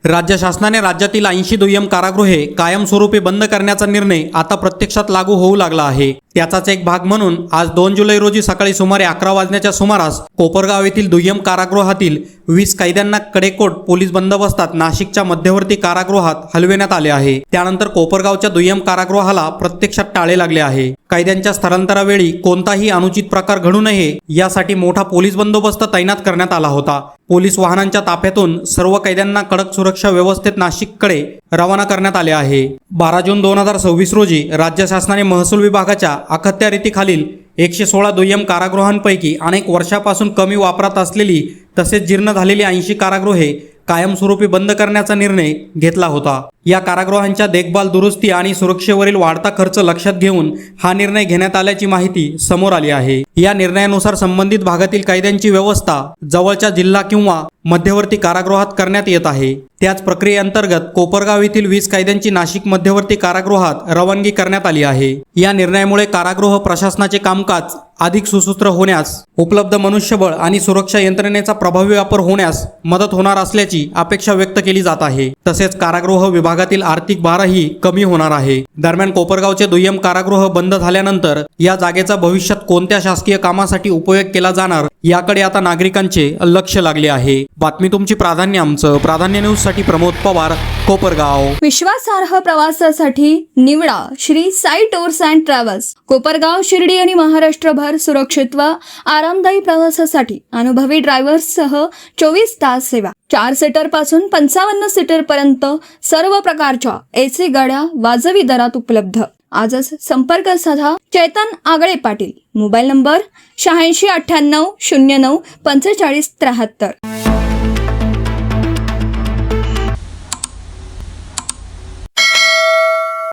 राज्य शासनाने राज्यातील 80 दुय्यम कारागृहे कायमस्वरूपी बंद करण्याचा निर्णय आता प्रत्यक्षात लागू होऊ लागला आहे। त्याचाच एक भाग म्हणून आज 2 जुलै रोजी सकाळी सुमारे 11 वाजण्याच्या सुमारास कोपरगाव येथील दुय्यम कारागृहातील 20 कैद्यांना कडेकोट पोलीस बंदोबस्तात नाशिकच्या मध्यवर्ती कारागृहात हलविण्यात आले आहे। त्यानंतर कोपरगावच्या दुय्यम कारागृहाला प्रत्यक्षात टाळे लागले आहे। कैद्यांच्या स्थलांतरावेळी कोणताही अनुचित प्रकार घडू नये यासाठी मोठा पोलीस बंदोबस्त तैनात करण्यात आला होता। पोलीस वाहनांच्या ताफ्यातून सर्व कैद्यांना कडक सुरक्षा व्यवस्थेत नाशिककडे रवाना करण्यात आले आहे। 12 जून 2026 रोजी राज्य शासनाने महसूल विभागाच्या अखत्या रीतीखालील 116 दुय्यम कारागृहांपैकी अनेक वर्षापासून कमी वापरात असलेली तसेच जीर्ण झालेली 80 कारागृहे कायमस्वरूपी बंद करण्याचा निर्णय घेतला होता। या कारागृहांच्या देखभाल, दुरुस्ती आणि सुरक्षेवरील वाढता खर्च लक्षात घेऊन हा निर्णय घेण्यात आल्याची माहिती समोर आली आहे। या निर्णयानुसार संबंधित भागातील कैद्यांची व्यवस्था जवळच्या जिल्हा किंवा मध्यवर्ती कारागृहात करण्यात येत आहे। त्याच प्रक्रियेअंतर्गत कोपरगाव येथील 20 कैद्यांची नाशिक मध्यवर्ती कारागृहात रवानगी करण्यात आली आहे। या निर्णयामुळे कारागृह प्रशासनाचे कामकाज अधिक सुसूत्र होण्यास, उपलब्ध मनुष्यबळ आणि सुरक्षा यंत्रणेचा प्रभावी वापर होण्यास मदत होणार असल्याची अपेक्षा व्यक्त केली जात आहे। तसेच कारागृह विभागातील आर्थिक भारही कमी होणार आहे। दरम्यान कोपरगावचे दुय्यम कारागृह बंद झाल्यानंतर या जागेचा भविष्यात कोणत्या शासकीय कामासाठी उपयोग केला जाणार याकडे आता नागरिकांचे लक्ष लागले आहे। बातमी तुमची, प्राधान्य आमचं। प्राधान्य न्यूज साठी प्रमोद पवार, कोपरगाव। विश्वासार्ह प्रवासासाठी निवडा Shri Sai tours and travels. Kopargaon, Shirdi आणि महाराष्ट्रभर सुरक्षित व आरामदायी प्रवासासाठी अनुभवी ड्रायव्हर्ससह 24 तास सेवा। 4 सीटर पासून 55 सीटर पर्यंत सर्व प्रकारच्या एसी गाड्या वाजवी दरात उपलब्ध। आजच संपर्क साधा। चैतन आगळे पाटील, मोबाईल नंबर 86 98 09 45 73।